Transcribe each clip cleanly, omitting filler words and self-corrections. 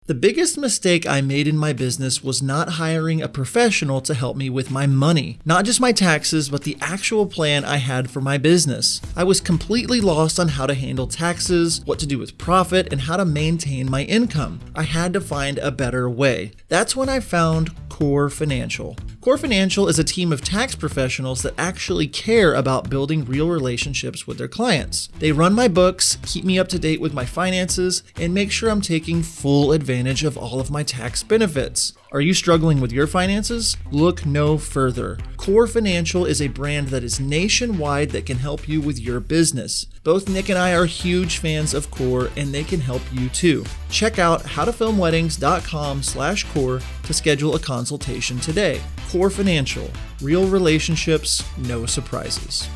The biggest mistake I made in my business was not hiring a professional to help me with my money. Not just my taxes, but the actual plan I had for my business. I was completely lost on how to handle taxes, what to do with profit, and how to maintain my income. I had to find a better way. That's when I found Core Financial. Core Financial is a team of tax professionals that actually care about building real relationships with their clients. They run my books, keep me up to date with my finances, and make sure I'm taking full advantage of all of my tax benefits. Are you struggling with your finances? Look no further. Core Financial is a brand that is nationwide that can help you with your business. Both Nick and I are huge fans of Core, and they can help you too. Check out howtofilmweddings.com/core to schedule a consultation today. Core Financial. Real relationships, no surprises.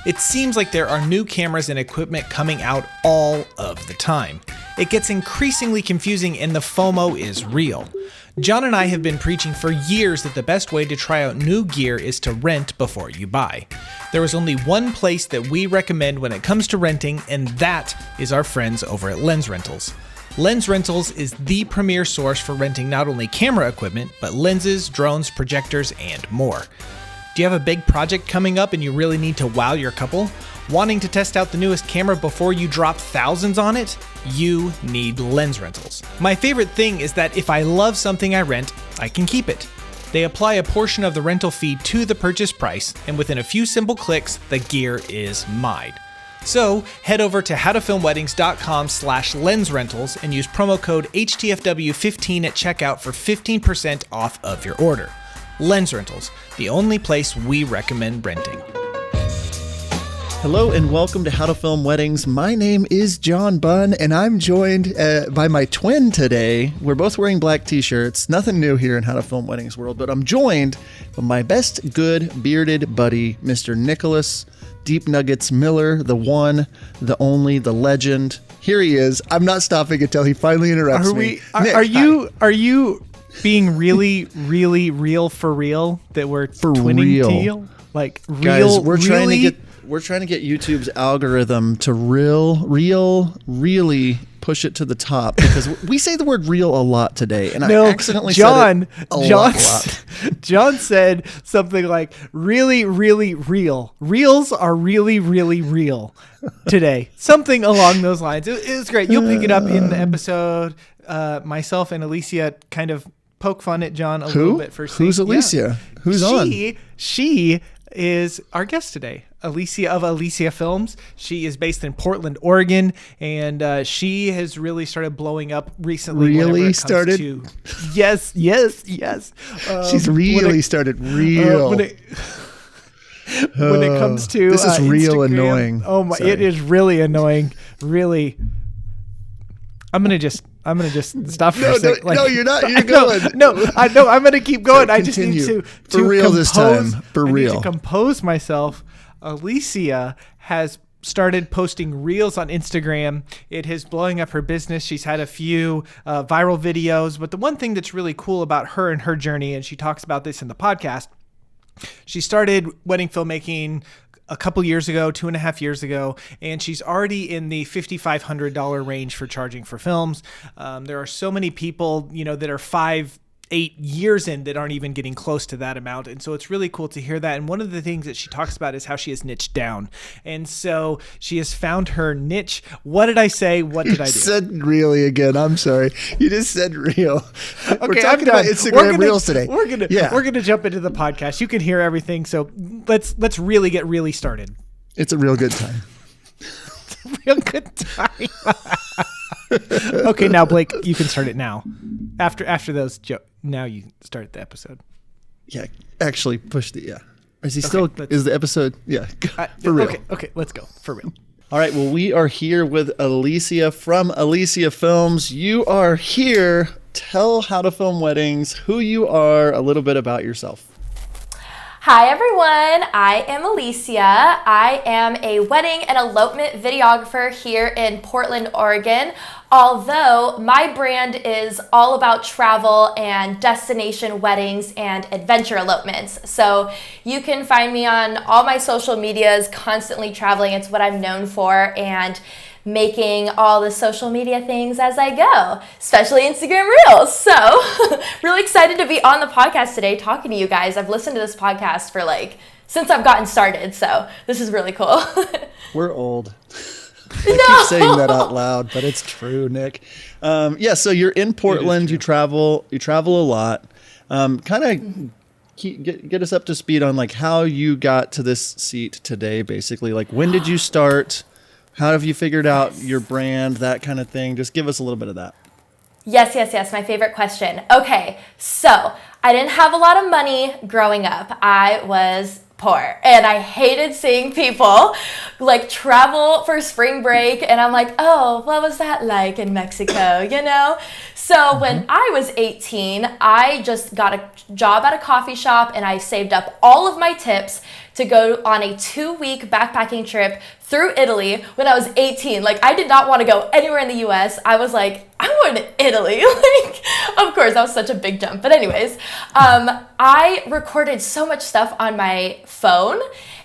It seems like there are new cameras and equipment coming out all of the time. It gets increasingly confusing and the FOMO is real. John and I have been preaching for years that the best way to try out new gear is to rent before you buy. There is only one place that we recommend when it comes to renting, and that is our friends over at Lens Rentals. Lens Rentals is the premier source for renting not only camera equipment, but lenses, drones, projectors, and more. Do you have a big project coming up and you really need to wow your couple? Wanting to test out the newest camera before you drop thousands on it? You need Lens Rentals. My favorite thing is that if I love something I rent, I can keep it. They apply a portion of the rental fee to the purchase price, and within a few simple clicks, the gear is mine. So head over to howtofilmweddings.com/lensrentals and use promo code HTFW15 at checkout for 15% off of your order. Lens Rentals, the only place we recommend renting. Hello and welcome to How to Film Weddings. My name is John Bunn and I'm joined by my twin today. We're both wearing black t-shirts. Nothing new here in How to Film Weddings world, but I'm joined by my best good bearded buddy, Mr. Nicholas Deep Nuggets Miller, the one, the only, the legend. Here he is. I'm not stopping until he finally interrupts me. Nick, are you being really, really real for real that we're for twinning real? To you? Like real, guys, we're really? trying to get YouTube's algorithm to really push it to the top because we say the word real a lot today, and I accidentally said it a lot. John said something like really, really real. Reels are really, really real today. Something along those lines. It was great. You'll pick it up in the episode. Myself and Alesia kind of poke fun at John a little bit for saying, Who's Alesia? Yeah. Who's on? She is our guest today, Alesia of Alesia Films. She is based in Portland, Oregon, and she has really started blowing up recently. Really started? Yes. She's really started real. When it comes to this is real Instagram, annoying. Oh my! Sorry. It is really annoying. Really. I'm gonna just stop for a second. No, you're not. You're going. I know. I'm gonna keep going. So I just need to for real compose, this time. For real. I need to compose myself. Alesia has started posting reels on Instagram. It is blowing up her business. She's had a few viral videos, but the one thing that's really cool about her and her journey, and she talks about this in the podcast, she started wedding filmmaking a couple years ago, 2.5 years ago, and she's already in the $5,500 range for charging for films. There are so many people, that are 5-8 years in that aren't even getting close to that amount. And so it's really cool to hear that. And one of the things that she talks about is how she has niched down. And so she has found her niche. What did I say? What did I do? You said really again. I'm sorry. You just said real. Okay, we're talking about Instagram Reels today. We're gonna jump into the podcast. You can hear everything. So let's really get really started. It's a real good time. Real good time. Okay, now Blake, you can start it now. After those jokes, now you start the episode. Yeah, actually push the Is he still? Is the episode? Yeah, for real. Okay, let's go for real. All right. Well, we are here with Alesia from Alesia Films. You are here. Tell How to Film Weddings who you are, a little bit about yourself. Hi everyone, I am Alesia. I am a wedding and elopement videographer here in Portland, Oregon. Although my brand is all about travel and destination weddings and adventure elopements. So you can find me on all my social medias, constantly traveling. It's what I'm known for. And making all the social media things as I go, especially Instagram Reels. So really excited to be on the podcast today talking to you guys. I've listened to this podcast for since I've gotten started. So this is really cool. We're old. I keep saying that out loud, but it's true, Nick. So you're in Portland, you travel a lot. Kind of get us up to speed on how you got to this seat today, basically. When did you start? How have you figured out your brand, that kind of thing? Just give us a little bit of that. Yes. My favorite question. Okay, so I didn't have a lot of money growing up. I was poor and I hated seeing people travel for spring break, and I'm like, oh, what was that like in Mexico, So when I was 18, I just got a job at a coffee shop and I saved up all of my tips to go on a 2-week backpacking trip through Italy when I was 18. I did not want to go anywhere in the US. I was like, I'm going to Italy. Of course, that was such a big jump. But anyways, I recorded so much stuff on my phone,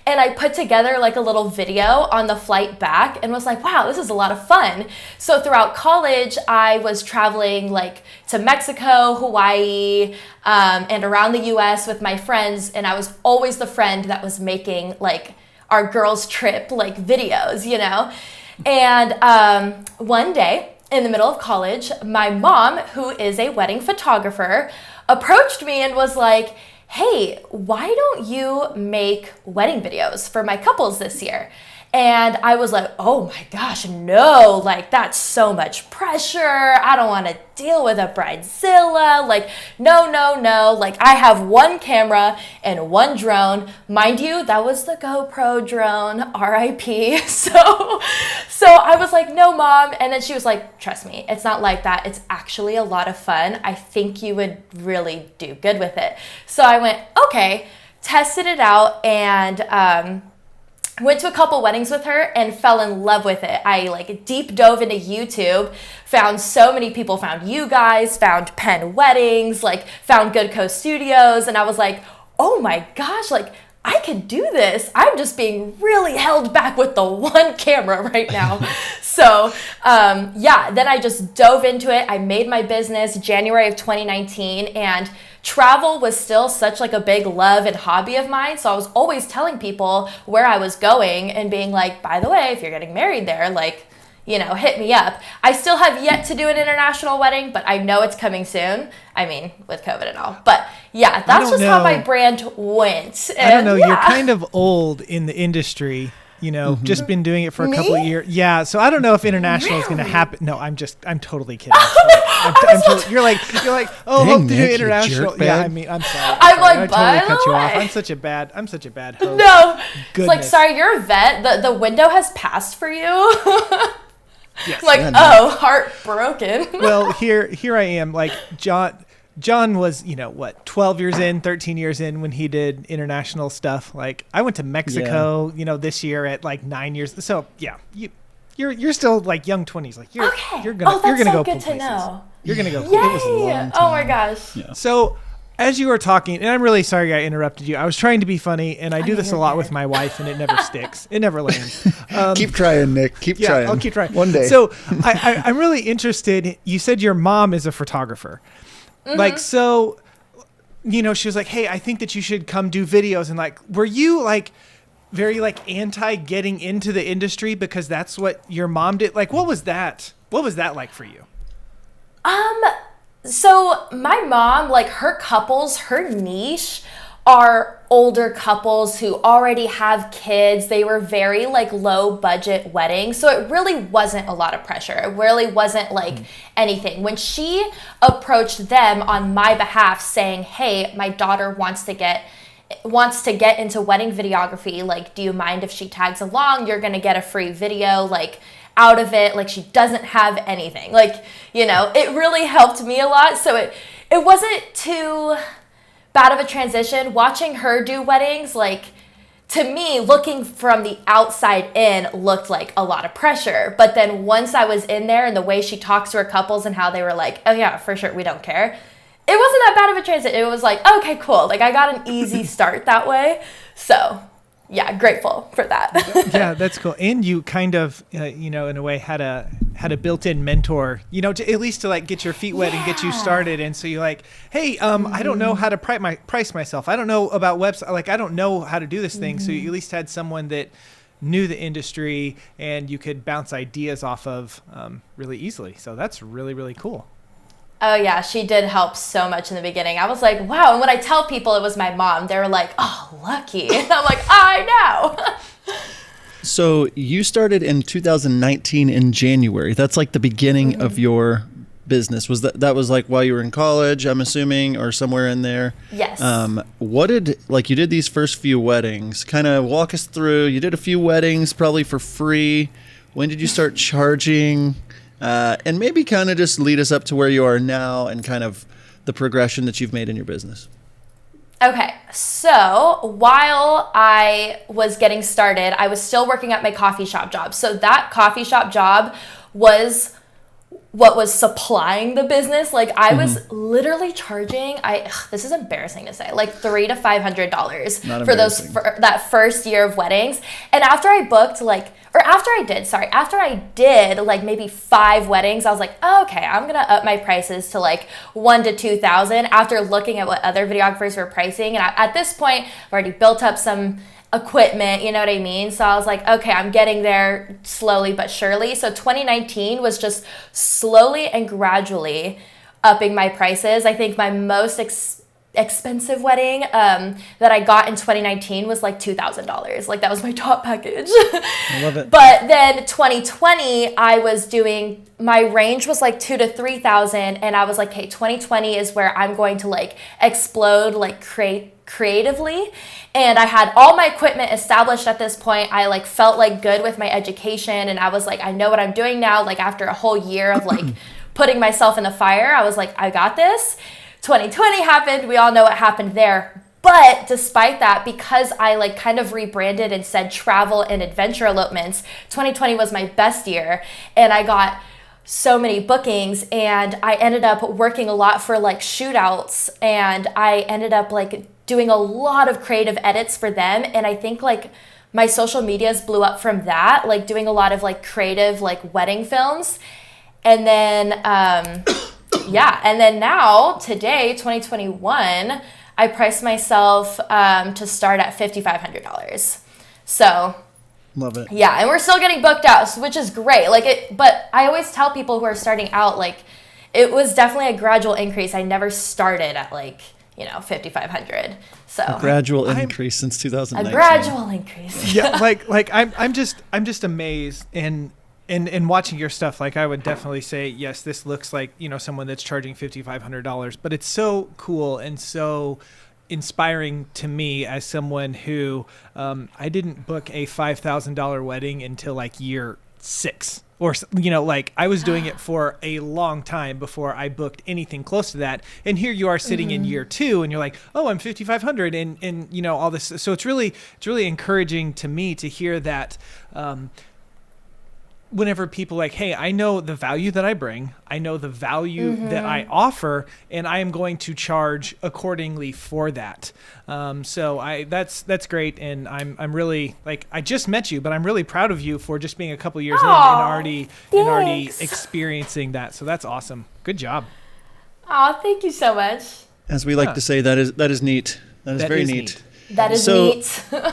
and I put together a little video on the flight back and was like, wow, this is a lot of fun. So throughout college, I was traveling to Mexico, Hawaii, and around the US with my friends. And I was always the friend that was making our girls trip videos, And one day in the middle of college, my mom, who is a wedding photographer, approached me and was like, hey, why don't you make wedding videos for my couples this year? And I was like, oh my gosh, no, that's so much pressure. I don't want to deal with a bridezilla. No. I have one camera and one drone. Mind you, that was the GoPro drone, RIP. So I was like, no, Mom. And then she was like, trust me, it's not like that. It's actually a lot of fun. I think you would really do good with it. So I went, okay, tested it out, and went to a couple weddings with her and fell in love with it. I deep dove into YouTube, found so many people, found you guys, found Penn Weddings, found Good Co Studios, and I was like, oh my gosh, I can do this. I'm just being really held back with the one camera right now. So then I just dove into it. I made my business January of 2019, and travel was still such a big love and hobby of mine. So I was always telling people where I was going and being like, by the way, if you're getting married there, hit me up. I still have yet to do an international wedding, but I know it's coming soon. I mean, with COVID and all. But yeah, that's just how my brand went. And I don't know. Yeah. You're kind of old in the industry. Just been doing it for a couple of years. Yeah, so I don't know if international is going to happen. No, I'm totally kidding. You're like, oh, hope to do international. Yeah, I mean, I'm sorry. I totally cut you off. I'm such a bad host. No, goodness. It's sorry, you're a vet. The window has passed for you. Yes. Heartbroken. Well, here I am. John was, 12 years in, 13 years in when he did international stuff. I went to Mexico, this year at 9 years. So yeah, you're still young 20s. You're gonna go good to places. know. You're gonna go. Yay! It was a long time. Oh my gosh. Yeah. So as you were talking, and I'm really sorry I interrupted you. I was trying to be funny, and I do this a lot with my wife, and it never sticks. It never lands. Keep trying, Nick. Keep trying. I'll keep trying. One day. So I'm really interested. You said your mom is a photographer. Mm-hmm. So, she was like, hey, I think that you should come do videos. And were you very anti getting into the industry because that's what your mom did? What was that? What was that like for you? So my mom, her couples, her niche are older couples who already have kids. They were very low budget weddings. So it really wasn't a lot of pressure. It really wasn't anything. When she approached them on my behalf saying, hey, my daughter wants to get into wedding videography. Do you mind if she tags along? You're going to get a free video out of it. She doesn't have anything. It really helped me a lot. So it wasn't too bad of a transition. Watching her do weddings, to me, looking from the outside in, looked like a lot of pressure. But then once I was in there and the way she talks to her couples and how they were oh yeah, for sure, we don't care. It wasn't that bad of a transition. It was okay, cool. I got an easy start that way. So yeah, grateful for that. Yeah, that's cool. And you kind of, in a way had a built-in mentor, at least to like get your feet wet and get you started. And so you're like, hey, I don't know how to price myself. I don't know about website. Like, I don't know how to do this thing. So you at least had someone that knew the industry and you could bounce ideas off of really easily. So that's really, really cool. Oh yeah, she did help so much in the beginning. I was like, wow. And when I tell people it was my mom, they were like, oh, lucky. And I'm like, I know. So you started in 2019 in January. That's like the beginning of your business. Was that was like while you were in college, I'm assuming, or somewhere in there? Yes. You did these first few weddings. Kind of walk us through. You did a few weddings probably for free. When did you start charging? And maybe kind of just lead us up to where you are now and kind of the progression that you've made in your business. Okay, so while I was getting started, I was still working at my coffee shop job. So that coffee shop job was what was supplying the business. Like I was literally charging, this is embarrassing to say, like $300 to $500 for that first year of weddings. And after I did like maybe 5 weddings, I was like, oh, okay, I'm gonna up my prices to like $1,000 to $2,000 after looking at what other videographers were pricing. And at this point, I've already built up some equipment, you know what I mean? So I was like, okay, I'm getting there slowly but surely. So 2019 was just slowly and gradually upping my prices. I think my most expensive wedding that I got in 2019 was like $2,000. Like that was my top package. I love it. But then 2020, I was doing, my range was like $2,000 to $3,000, and I was like, hey, 2020 is where I'm going to like explode, like creatively. And I had all my equipment established at this point. I like felt like good with my education, and I was like, I know what I'm doing now. Like after a whole year of like putting myself in the fire, I was like, I got this. 2020 happened. We all know what happened there. But despite that, because I like kind of rebranded and said travel and adventure elopements, 2020 was my best year, and I got so many bookings, and I ended up working a lot for like shootouts, and I ended up like doing a lot of creative edits for them. And I think like my social medias blew up from that, like doing a lot of like creative like wedding films. And then and then now today, 2021, I priced myself to start at $5,500. So love it. Yeah, and we're still getting booked out, which is great. But I always tell people who are starting out, like, it was definitely a gradual increase. I never started at like, $5,500. So a gradual increase since 2019. A gradual increase. Yeah, I'm just amazed in watching your stuff. Like I would definitely say, yes, this looks like, someone that's charging $5,500, but it's so cool and so inspiring to me as someone who I didn't book a $5,000 wedding until like year 6. Or, I was doing it for a long time before I booked anything close to that. And here you are sitting in year 2 and you're like, oh, I'm 5,500 and all this. So it's really encouraging to me to hear that whenever people like, hey, I know the value that I bring, I know the value that I offer, and I am going to charge accordingly for that. So that's great, and I'm really like, I just met you, but I'm really proud of you for just being a couple years in and already experiencing that. So that's awesome. Good job. Oh, thank you so much. As we like to say, that is neat. That is very neat. That is neat.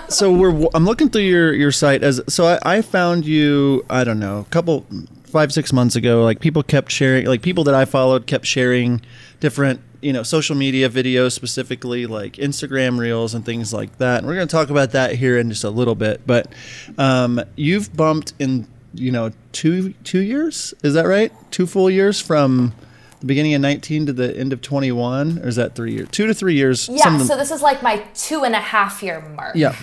So I'm looking through your site I found you, I don't know, 5-6 months ago. Like people kept sharing, like people that I followed kept sharing different, social media videos, specifically like Instagram reels and things like that. And we're going to talk about that here in just a little bit. But you've bumped in, 2 years. Is that right? 2 full years from the beginning of 19 to the end of 21, or is that 3 years? 2 to 3 years. Yeah, so this is like my 2.5 year mark. Yeah.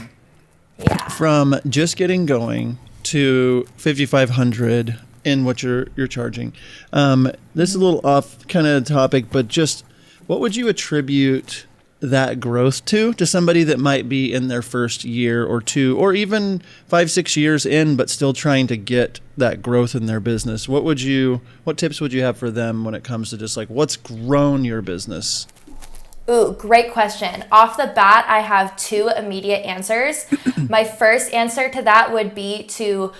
Yeah. From just getting going to 5,500 in what you're charging. This is a little off kind of topic, but just what would you attribute that growth to somebody that might be in their first year or 2, or even 5-6 years in, but still trying to get that growth in their business? What tips would you have for them when it comes to just like what's grown your business? Ooh, great question. Off the bat, I have two immediate answers. My first answer to that would be to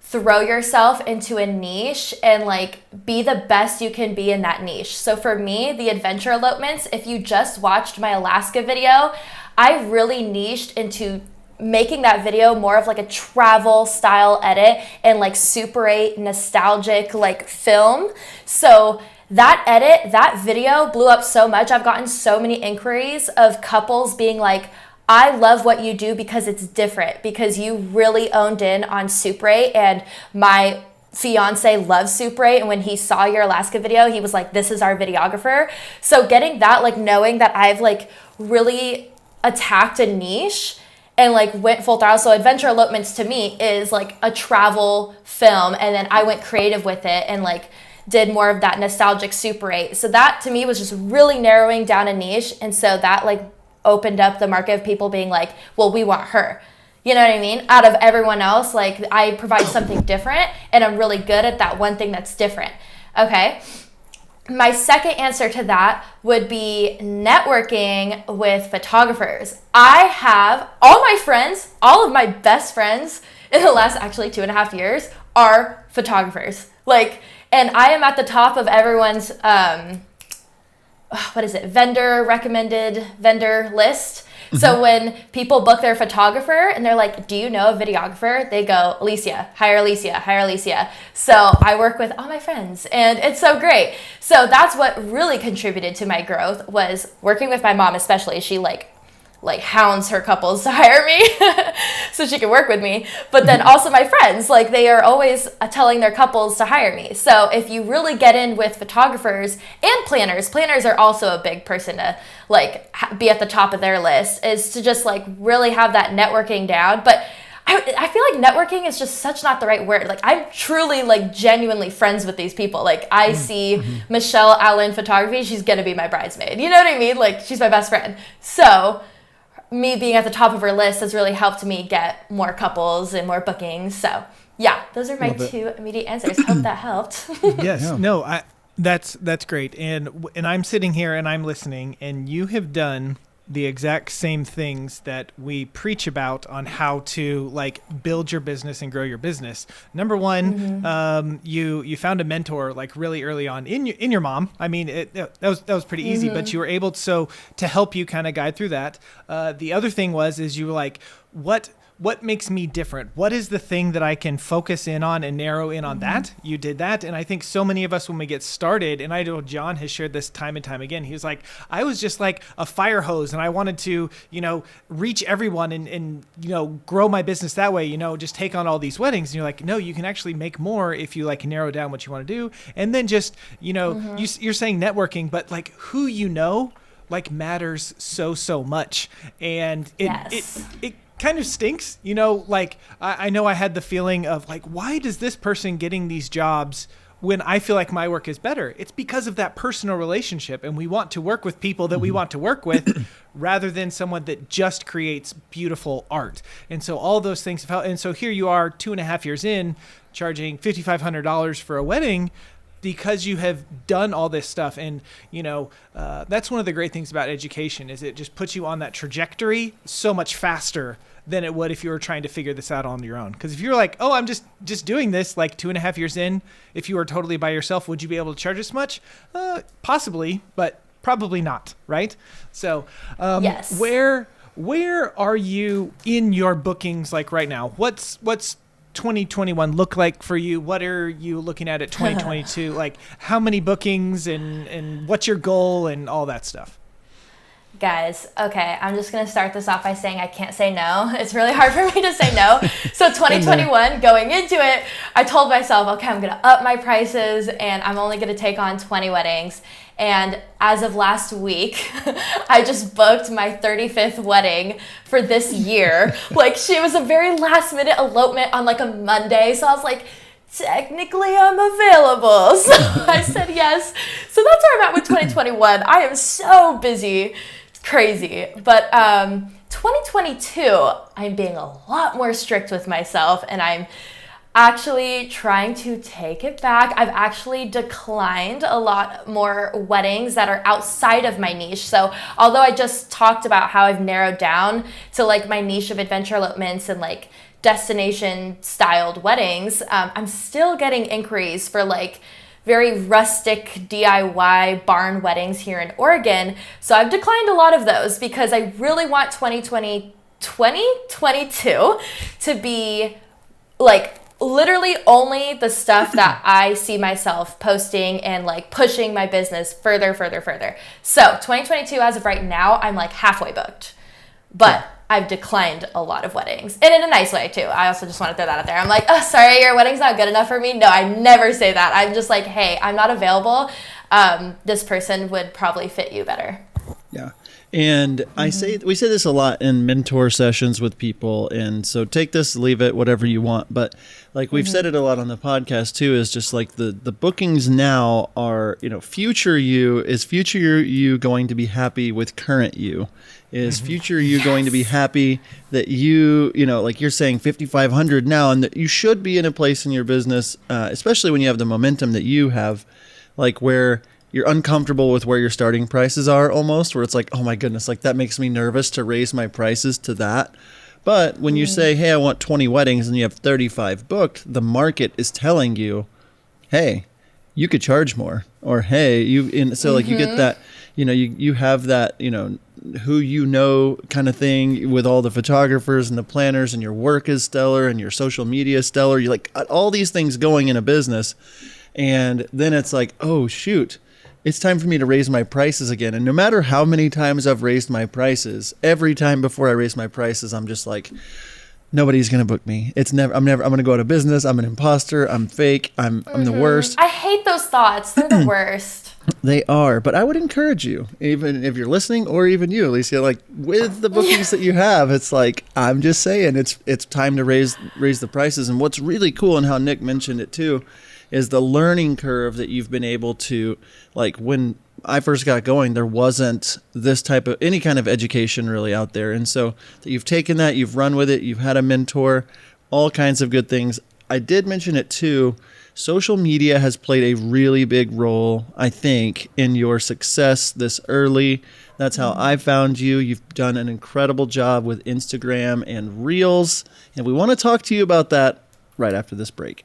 throw yourself into a niche and like be the best you can be in that niche. So for me, the adventure elopements, if you just watched my Alaska video, I really niched into making that video more of like a travel style edit and like Super 8 nostalgic like film. So that edit, that video blew up so much. I've gotten so many inquiries of couples being like, I love what you do because it's different, because you really owned in on Super 8, and my fiance loves Super 8, and when he saw your Alaska video, he was like, this is our videographer. So getting that, like knowing that I've like really attacked a niche and like went full throttle. So adventure elopements to me is like a travel film, and then I went creative with it and like did more of that nostalgic Super 8. So that to me was just really narrowing down a niche, and so that like opened up the market of people being like, well, we want her. You know what I mean? Out of everyone else, like I provide something different, and I'm really good at that one thing that's different. Okay. My second answer to that would be networking with photographers. I have all my friends, all of my best friends in the last actually 2.5 years are photographers. Like, and I am at the top of everyone's, vendor recommended vendor list. So when people book their photographer and they're like, do you know a videographer? They go, Alesia, hire Alesia, hire Alesia. So I work with all my friends, and it's so great. So that's what really contributed to my growth, was working with my mom, especially. She like hounds her couples to hire me so she can work with me. But then also my friends, like they are always telling their couples to hire me. So if you really get in with photographers and planners are also a big person to like be at the top of their list, is to just like really have that networking down. But I feel like networking is just such not the right word. Like I'm truly like genuinely friends with these people. Like I see Michelle Allen photography, she's gonna be my bridesmaid. You know what I mean? Like she's my best friend. So me being at the top of her list has really helped me get more couples and more bookings. So yeah, those are my two immediate answers. Hope that helped. Yes. Yeah. No, that's great. And I'm sitting here and I'm listening, and you have done the exact same things that we preach about on how to like build your business and grow your business. Number one, you found a mentor like really early on in your mom. I mean, that was pretty easy, but you were able to help you kind of guide through that. The other thing is you were like, what makes me different? What is the thing that I can focus in on and narrow in on that? You did that. And I think so many of us, when we get started, and I know John has shared this time and time again, he was like, I was just like a fire hose, and I wanted to, reach everyone and grow my business that way, just take on all these weddings. And you're like, no, you can actually make more if you like narrow down what you want to do. And then just, you're saying networking, but like who like matters so much. And it kind of stinks, like I know I had the feeling of like, why does this person getting these jobs when I feel like my work is better? It's because of that personal relationship, and we want to work with people that we want to work with rather than someone that just creates beautiful art. And so all those things have helped. And so here you are 2.5 years in, charging $5,500 for a wedding, because you have done all this stuff. And, that's one of the great things about education, is it just puts you on that trajectory so much faster than it would if you were trying to figure this out on your own. Because if you're like, oh, I'm just doing this like 2.5 years in, if you were totally by yourself, would you be able to charge this much? Possibly, but probably not, right? So yes. Where are you in your bookings like right now? What's 2021 look like for you? What are you looking at 2022? Like how many bookings and what's your goal and all that stuff? Guys, okay, I'm just going to start this off by saying I can't say no. It's really hard for me to say no. So 2021, going into it, I told myself, okay, I'm going to up my prices and I'm only going to take on 20 weddings. And as of last week, I just booked my 35th wedding for this year. Like, she was a very last minute elopement on like a Monday. So I was like, technically I'm available. So I said yes. So that's where I'm at with 2021. I am so busy. It's crazy. But 2022, I'm being a lot more strict with myself, and actually trying to take it back. I've actually declined a lot more weddings that are outside of my niche. So although I just talked about how I've narrowed down to like my niche of adventure elopements and like destination styled weddings, I'm still getting inquiries for like very rustic DIY barn weddings here in Oregon. So I've declined a lot of those because I really want 2022 to be like literally only the stuff that I see myself posting and like pushing my business further. So 2022 as of right now, I'm like halfway booked, but I've declined a lot of weddings, and in a nice way too. I also just want to throw that out there. I'm like, oh, sorry, your wedding's not good enough for me. No, I never say that. I'm just like, hey, I'm not available. This person would probably fit you better. Yeah. And we say this a lot in mentor sessions with people. And so take this, leave it, whatever you want. But like we've said it a lot on the podcast too, is just like the bookings now are, future you, is future you going to be happy with current you? Is future you going to be happy that like you're saying 5,500 now, and that you should be in a place in your business, especially when you have the momentum that you have, like where you're uncomfortable with where your starting prices are almost, where it's like, oh my goodness, like that makes me nervous to raise my prices to that. But when you say, hey, I want 20 weddings and you have 35 booked, the market is telling you, hey, you could charge more, or hey, you get that, you have that, who kind of thing with all the photographers and the planners, and your work is stellar and your social media is stellar. You like all these things going in a business. And then it's like, oh shoot, it's time for me to raise my prices again. And no matter how many times I've raised my prices, every time before I raise my prices, I'm just like, nobody's going to book me. I'm going to go out of business. I'm an imposter. I'm fake. I'm the worst. I hate those thoughts. They're the worst. They are. But I would encourage you, even if you're listening, or even you, Alesia, like with the bookings that you have, it's like, I'm just saying it's time to raise the prices. And what's really cool, and how Nick mentioned it too, is the learning curve that you've been able to, like when I first got going, there wasn't this type of any kind of education really out there. And so that you've taken that, you've run with it, you've had a mentor, all kinds of good things. I did mention it too. Social media has played a really big role, I think, in your success this early. That's how I found you. You've done an incredible job with Instagram and Reels. And we want to talk to you about that right after this break.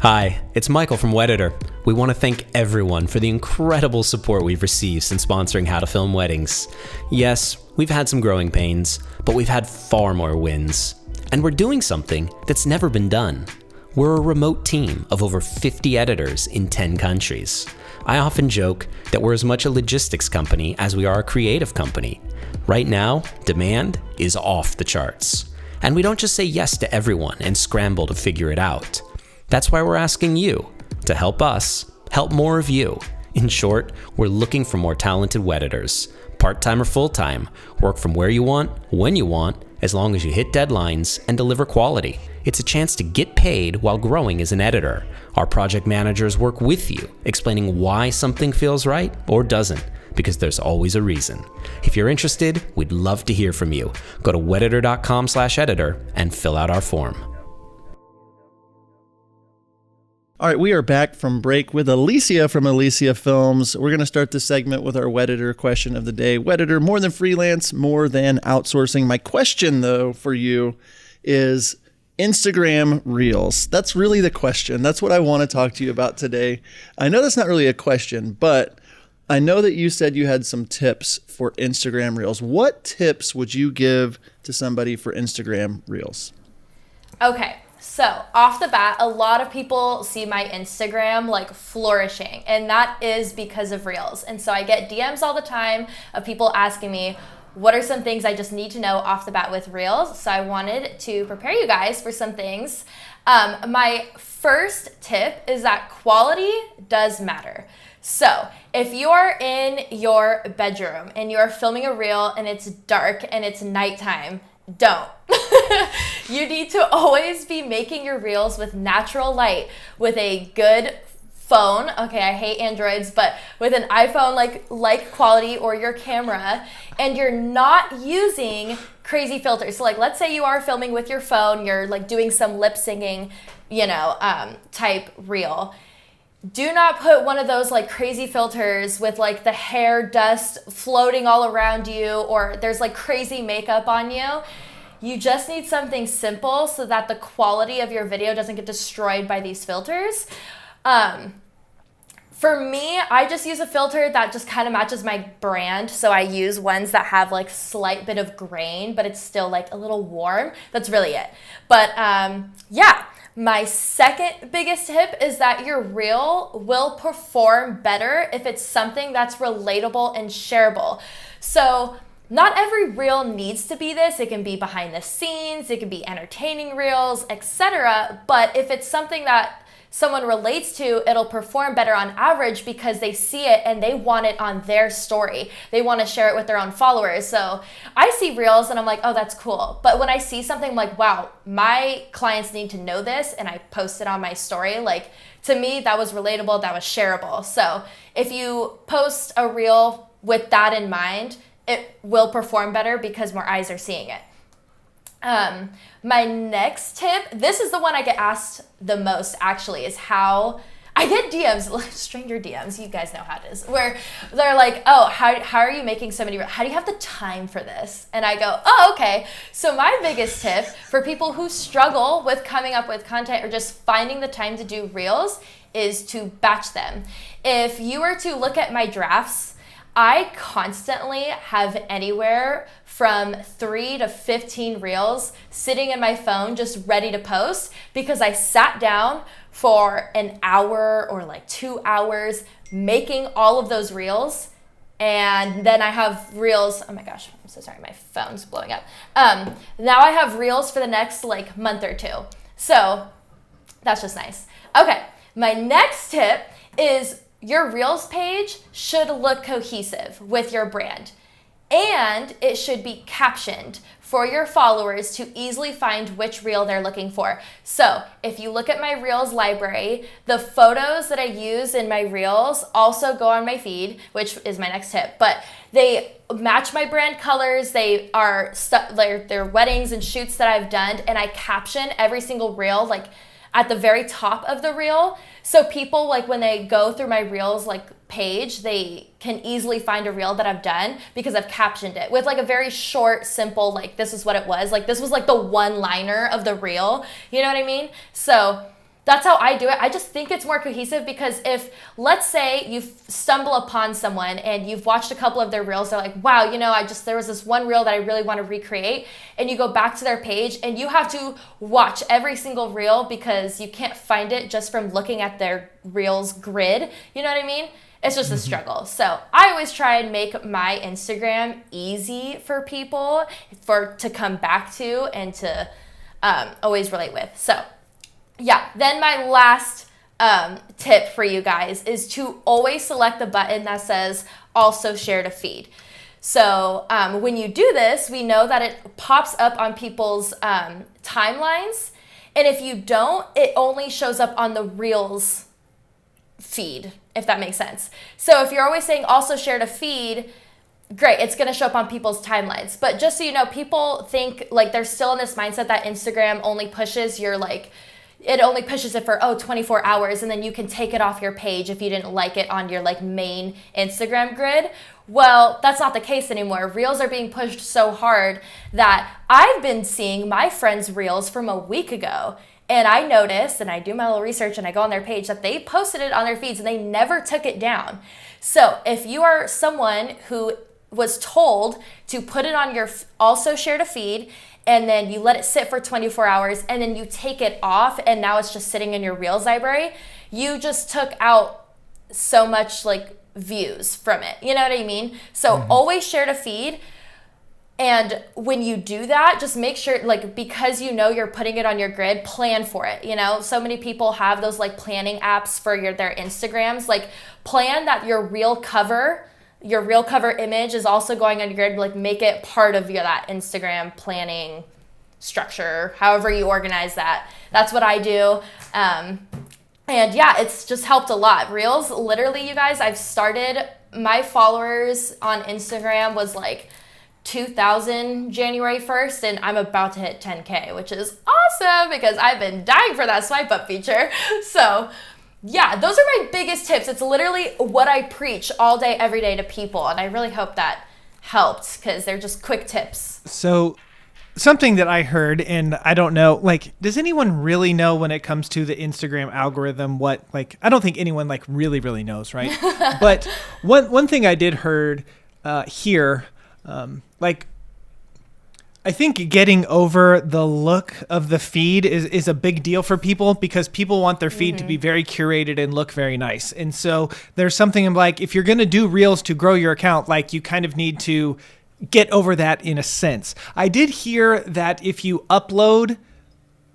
Hi, it's Michael from Wedditor. We want to thank everyone for the incredible support we've received since sponsoring How to Film Weddings. Yes, we've had some growing pains, but we've had far more wins. And we're doing something that's never been done. We're a remote team of over 50 editors in 10 countries. I often joke that we're as much a logistics company as we are a creative company. Right now, demand is off the charts. And we don't just say yes to everyone and scramble to figure it out. That's why we're asking you to help us help more of you. In short, we're looking for more talented Wedditors. Part-time or full-time, work from where you want, when you want, as long as you hit deadlines and deliver quality. It's a chance to get paid while growing as an editor. Our project managers work with you, explaining why something feels right or doesn't, because there's always a reason. If you're interested, we'd love to hear from you. Go to wedditor.com/editor and fill out our form. All right, we are back from break with Alesia from Alesia Films. We're going to start this segment with our Wedditor question of the day. Wedditor, more than freelance, more than outsourcing. My question, though, for you is Instagram Reels. That's really the question. That's what I want to talk to you about today. I know that's not really a question, but I know that you said you had some tips for Instagram Reels. What tips would you give to somebody for Instagram Reels? Okay. So off the bat, a lot of people see my Instagram like flourishing, and that is because of Reels. And so I get DMs all the time of people asking me, what are some things I just need to know off the bat with Reels? So I wanted to prepare you guys for some things. My first tip is that quality does matter. So if you're in your bedroom and you're filming a reel and it's dark and it's nighttime, don't. You need to always be making your reels with natural light, with a good phone. Okay, I hate Androids, but with an iPhone like quality, or your camera, and you're not using crazy filters. So like, let's say you are filming with your phone, you're like doing some lip syncing. type reel. Do not put one of those like crazy filters with like the hair dust floating all around you, or there's like crazy makeup on you. You just need something simple so that the quality of your video doesn't get destroyed by these filters. For me, I just use a filter that just kind of matches my brand. So I use ones that have like slight bit of grain, but it's still like a little warm. That's really it. But yeah, my second biggest tip is that your reel will perform better if it's something that's relatable and shareable. So not every reel needs to be this. It can be behind the scenes, it can be entertaining reels, etc. But if it's something that someone relates to, it'll perform better on average because they see it and they want it on their story. They want to share it with their own followers. So I see reels and I'm like, oh, that's cool. But when I see something like, wow, my clients need to know this, and I post it on my story, like, to me, that was relatable, that was shareable. So if you post a reel with that in mind, it will perform better because more eyes are seeing it. My next tip, this is the one I get asked the most actually, is how I get DMs, stranger DMs, you guys know how it is, where they're like, oh, how are you making so many, how do you have the time for this? And I go, oh, okay. So my biggest tip for people who struggle with coming up with content or just finding the time to do reels is to batch them. If you were to look at my drafts, I constantly have anywhere from 3 to 15 reels sitting in my phone just ready to post because I sat down for an hour or like 2 hours making all of those reels. And then I have reels, oh my gosh, I'm so sorry, my phone's blowing up. Now I have reels for the next like month or two. So that's just nice. Okay, my next tip is your Reels page should look cohesive with your brand, and it should be captioned for your followers to easily find which reel they're looking for. So if you look at my Reels library, the photos that I use in my Reels also go on my feed, which is my next tip, but they match my brand colors. They are they're weddings and shoots that I've done, and I caption every single reel like at the very top of the reel. So people, like, when they go through my Reels like page, they can easily find a reel that I've done because I've captioned it with like a very short, simple, like, this is what it was. Like, this was like the one-liner of the reel. You know what I mean? So that's how I do it. I just think it's more cohesive because if, let's say you stumble upon someone and you've watched a couple of their reels, they're like, wow, there was this one reel that I really want to recreate, and you go back to their page and you have to watch every single reel because you can't find it just from looking at their reels grid. You know what I mean? It's just a struggle. So I always try and make my Instagram easy for people to come back to and to always relate with. So yeah, then my last tip for you guys is to always select the button that says also share to feed. So when you do this, we know that it pops up on people's timelines. And if you don't, it only shows up on the Reels feed, if that makes sense. So if you're always saying also share to feed, great, it's going to show up on people's timelines. But just so you know, people think like they're still in this mindset that Instagram only pushes your it only pushes it for 24 hours, and then you can take it off your page if you didn't like it on your like main Instagram grid. Well, that's not the case anymore. Reels are being pushed so hard that I've been seeing my friends' reels from a week ago, and I noticed, and I do my little research and I go on their page, that they posted it on their feeds and they never took it down. So if you are someone who was told to put it on your also share to feed, and then you let it sit for 24 hours, and then you take it off, and now it's just sitting in your Reels library, you just took out so much like views from it. You know what I mean? So always share to feed. And when you do that, just make sure, like, because you're putting it on your grid, plan for it. So many people have those like planning apps for their Instagrams. Like, plan that your reel cover image is also going on your grid. Like, make it part of that Instagram planning structure, however you organize that. That's what I do. And yeah, it's just helped a lot. Reels, literally, you guys, my followers on Instagram was like 2,000 January 1st, and I'm about to hit 10K, which is awesome because I've been dying for that swipe up feature. So yeah, those are my biggest tips. It's literally what I preach all day, every day to people. And I really hope that helped because they're just quick tips. So something that I heard, and I don't know, like, does anyone really know when it comes to the Instagram algorithm what, like, I don't think anyone, like, really knows, right? But one thing I did hear, like, I think getting over the look of the feed is a big deal for people because people want their feed to be very curated and look very nice. And so there's something like, if you're going to do Reels to grow your account, like, you kind of need to get over that in a sense. I did hear that if you upload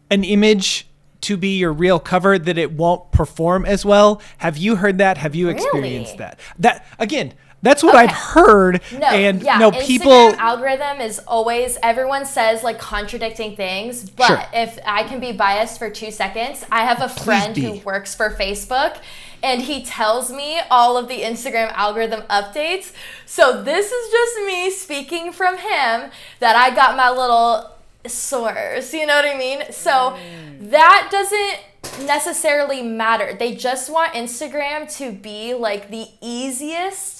an image to be your Reel cover, that it won't perform as well. Have you heard that? Have you experienced that? That, again, that's what I've heard. People. Instagram algorithm is always, everyone says like contradicting things, but Sure. If I can be biased for 2 seconds, I have a friend who works for Facebook and he tells me all of the Instagram algorithm updates. So this is just me speaking from him that I got my little source, you know what I mean? So that doesn't necessarily matter. They just want Instagram to be like the easiest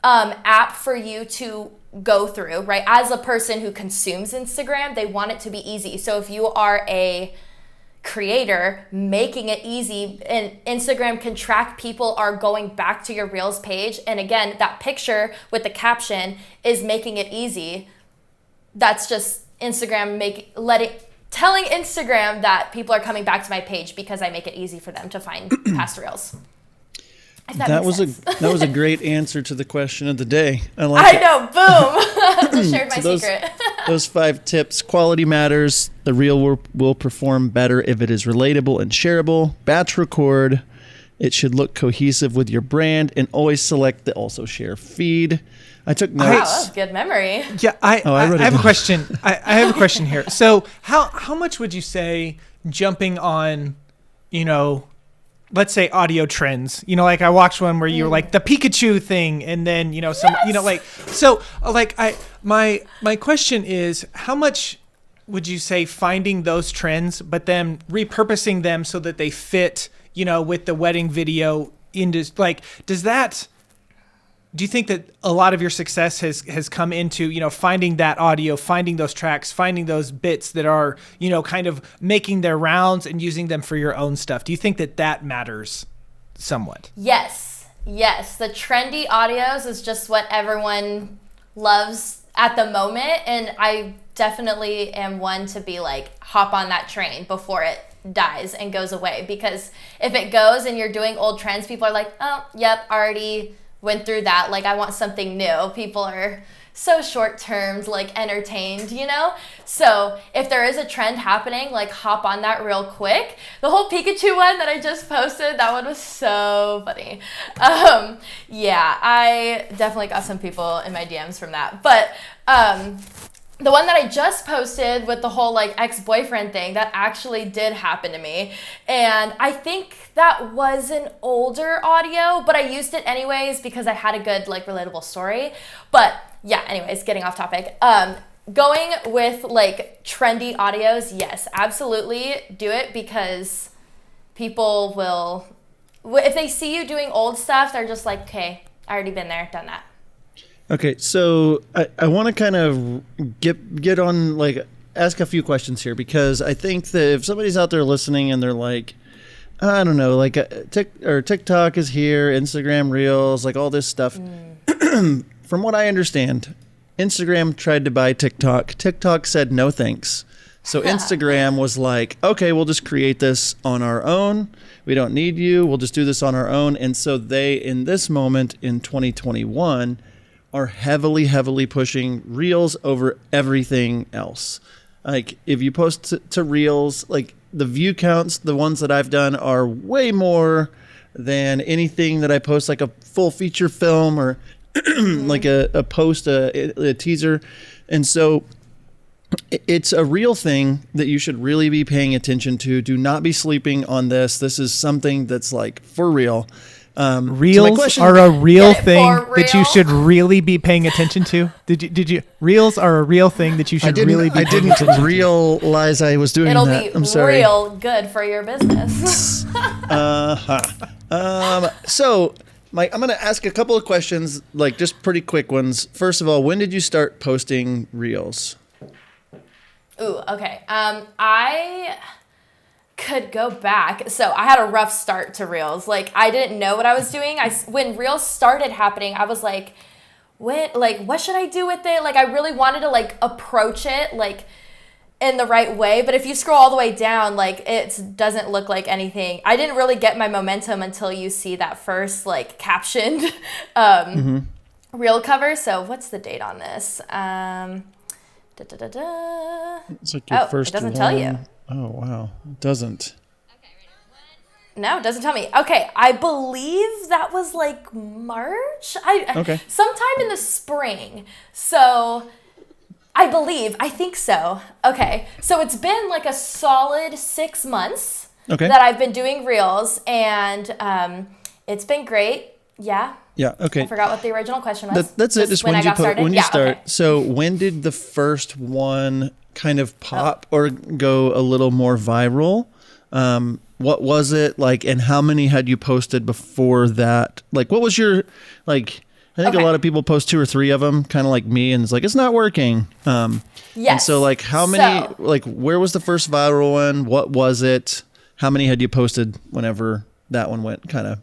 app for you to go through, right? As a person who consumes Instagram, they want it to be easy. So if you are a creator, making it easy, and Instagram can track people are going back to your Reels page. And again, that picture with the caption is making it easy. That's just Instagram telling Instagram that people are coming back to my page because I make it easy for them to find past Reels. That was a great answer to the question of the day. I know, boom. Just shared my secret. Those 5 tips. Quality matters. The Reel will perform better if it is relatable and shareable. Batch record. It should look cohesive with your brand, and always select the also share feed. I took notes. Wow, that's good memory. Yeah, I have a question. I have a question here. So how much would you say jumping on, let's say audio trends, like I watched one where you were like the Pikachu thing, and then, my question is, how much would you say finding those trends, but then repurposing them so that they fit, with the wedding video do you think that a lot of your success has come into, finding that audio, finding those tracks, finding those bits that are, kind of making their rounds and using them for your own stuff? Do you think that matters somewhat? Yes. The trendy audios is just what everyone loves at the moment. And I definitely am one to be like, hop on that train before it dies and goes away. Because if it goes and you're doing old trends, people are like, oh, yep, already went through that. Like, I want something new. People are so short-term, like entertained, So if there is a trend happening, like hop on that real quick. The whole Pikachu one that I just posted, that one was so funny. I definitely got some people in my DMs from that. But the one that I just posted with the whole like ex-boyfriend thing, that actually did happen to me. And I think that was an older audio, but I used it anyways because I had a good like relatable story. But yeah, anyways, getting off topic. Going with like trendy audios, yes, absolutely do it because people will, if they see you doing old stuff, they're just like, okay, I already been there, done that. Okay, so I want to kind of get on, like, ask a few questions here, because I think that if somebody's out there listening and they're like, I don't know, like TikTok is here, Instagram Reels, like all this stuff. From what I understand, Instagram tried to buy TikTok. TikTok said no thanks. So Instagram was like, okay, we'll just create this on our own. We don't need you. We'll just do this on our own. And so they, in this moment in 2021, are heavily pushing Reels over everything else. Like, if you post to Reels, like the view counts, the ones that I've done are way more than anything that I post, like a full feature film or like a post, a teaser. And so it's a real thing that you should really be paying attention to. Do not be sleeping on this. This is something that's like for real. Reels question- are a real Get it thing for that you real? should really be paying attention to. Did you? Reels are a real thing that you should really be I paying didn't attention to. realize I was doing It'll that. be I'm sorry. real good for your business. So, Mike, I'm going to ask a couple of questions, like just pretty quick ones. First of all, when did you start posting reels? Ooh, okay. I could go back. So I had a rough start to Reels. Like, I didn't know what I was doing. When Reels started happening, I was like, what should I do with it? Like, I really wanted to like approach it like in the right way. But if you scroll all the way down, like it doesn't look like anything. I didn't really get my momentum until you see that first like captioned reel cover. So what's the date on this? It's like your first it doesn't one. tell you. Oh, wow. It doesn't. No, it doesn't tell me. Okay, I believe that was like March. Okay. Sometime in the spring. So I think so. Okay, so it's been like a solid 6 months that I've been doing reels, and it's been great. Yeah. Yeah. Okay. I forgot what the original question was. That's it. Just when I you got started. when you Yeah, start. okay. So when did the first one kind of pop or go a little more viral? What was it like, and how many had you posted before that? Like, what was your like? I think a lot of people post 2 or 3 of them, kind of like me, and it's like it's not working. Yes. And so like, how many? So- like, where was the first viral one? What was it? How many had you posted whenever that one went kind of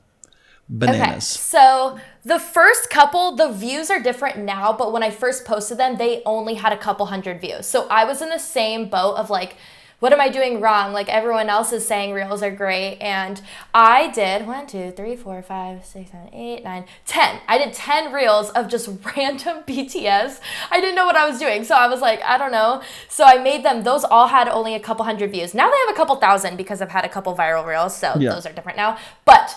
bananas? Okay, so the first couple, the views are different now, but when I first posted them, they only had a couple hundred views. So I was in the same boat of like, what am I doing wrong? Like everyone else is saying reels are great. And I did 1, 2, 3, 4, 5, 6, 7, 8, 9, 10. I did 10 reels of just random BTS. I didn't know what I was doing. So I was like, I don't know. So I made them. Those all had only a couple hundred views. Now they have a couple thousand because I've had a couple viral reels. So those are different now. But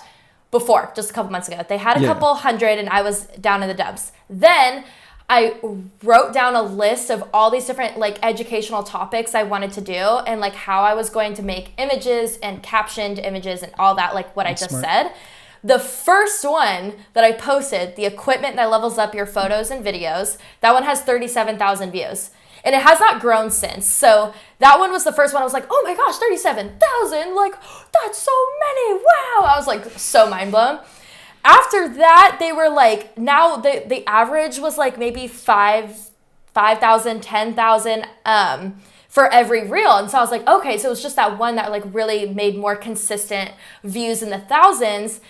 before, just a couple months ago, they had a couple hundred and I was down in the dumps. Then I wrote down a list of all these different like educational topics I wanted to do and like how I was going to make images and captioned images and all that, like what I just said. The first one that I posted, the equipment that levels up your photos and videos, that one has 37,000 views. And it has not grown since. So that one was the first one. I was like, oh my gosh, 37,000. Like, that's so many. Wow. I was like so mind blown. After that, they were like, now the average was like maybe 5,000, 10,000 for every reel. And so I was like, okay, so it was just that one that like really made more consistent views in the thousands.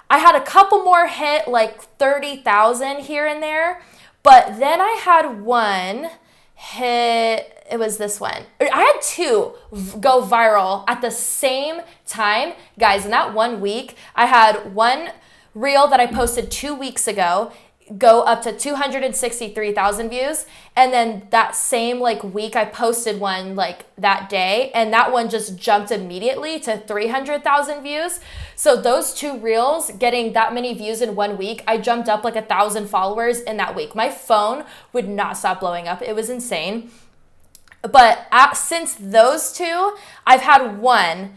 I had a couple more hit like 30,000 here and there. But then I had one hit, it was this one. I had 2 go viral at the same time. Guys, in that 1 week, I had one reel that I posted 2 weeks ago go up to 263,000 views. And then that same like week I posted one like that day, and that one just jumped immediately to 300,000 views. So those 2 reels getting that many views in 1 week, I jumped up like 1,000 followers in that week. My phone would not stop blowing up. It was insane. But since those 2, I've had one.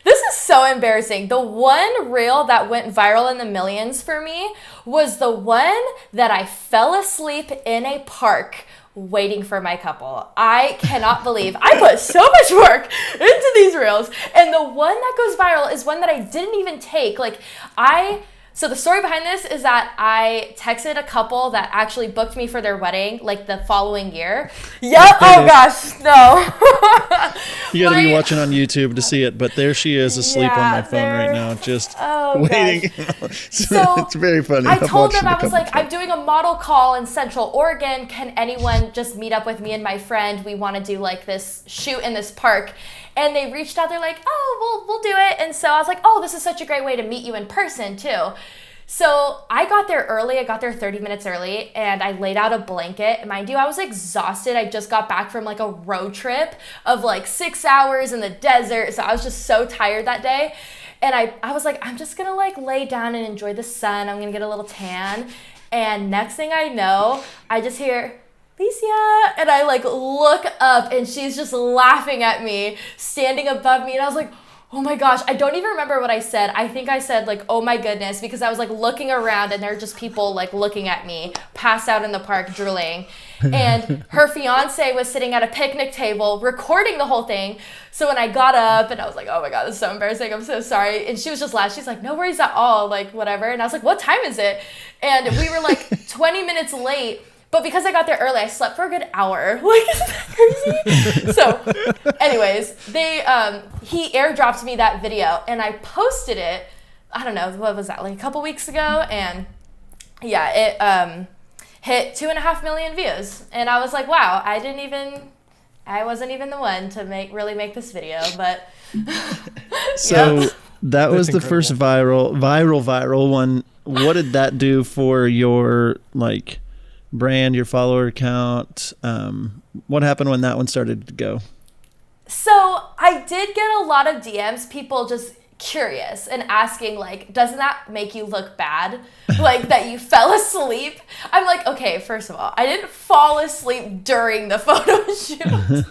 This is so embarrassing. The one reel that went viral in the millions for me was the one that I fell asleep in a park waiting for my couple. I cannot believe I put so much work into these reels. And the one that goes viral is one that I didn't even take. So the story behind this is that I texted a couple that actually booked me for their wedding like the following year. Yep. Oh gosh, no. You got to be watching on YouTube to see it, but there she is asleep on my phone right now, just waiting. So it's very funny. I told them, I was like, I'm doing a model call in Central Oregon. Can anyone just meet up with me and my friend? We want to do like this shoot in this park. And they reached out, they're like, oh, we'll do it. And so I was like, oh, this is such a great way to meet you in person too. So I got there early. I got there 30 minutes early and I laid out a blanket. Mind you, I was exhausted. I just got back from like a road trip of like 6 hours in the desert. So I was just so tired that day. And I was like, I'm just gonna like lay down and enjoy the sun. I'm gonna get a little tan. And next thing I know, I just hear, Alesia, and I like look up and she's just laughing at me, standing above me, and I was like, Oh my gosh, I don't even remember what I said. I think I said like, oh my goodness, because I was like looking around and there are just people like looking at me, passed out in the park drooling. And her fiance was sitting at a picnic table recording the whole thing. So when I got up and I was like, oh my God, this is so embarrassing. I'm so sorry. And she was just laughing. She's like, no worries at all, like whatever. And I was like, what time is it? And we were like 20 minutes late. But because I got there early, I slept for a good hour. Like, isn't that crazy? So, anyways, he airdropped me that video, and I posted it. I don't know, what was that, like a couple weeks ago? And yeah, it hit 2.5 million views, and I was like, wow, I wasn't even the one to really make this video, but so yeah. that was the incredible. first viral one. What did that do for your like brand, your follower count? What happened when that one started to go? So I did get a lot of DMs, people just curious and asking like, doesn't that make you look bad? Like that you fell asleep? I'm like, okay, first of all, I didn't fall asleep during the photo shoot.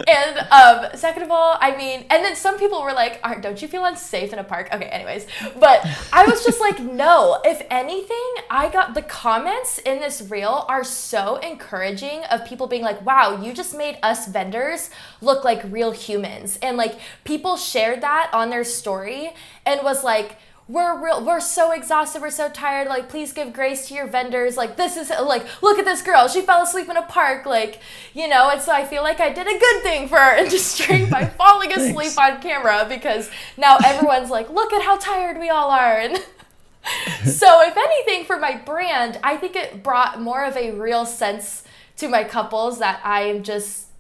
And second of all, I mean, and then some people were like, don't you feel unsafe in a park? Okay, anyways. But I was just like, no, if anything, I got the comments in this reel are so encouraging of people being like, wow, you just made us vendors look like real humans. And like people shared that on their story and was like, we're so exhausted, we're so tired, like please give grace to your vendors, like this is like, look at this girl, she fell asleep in a park, like, you know. And so I feel like I did a good thing for our industry by falling asleep on camera, because now everyone's like, look at how tired we all are. And so if anything, for my brand, I think it brought more of a real sense to my couples that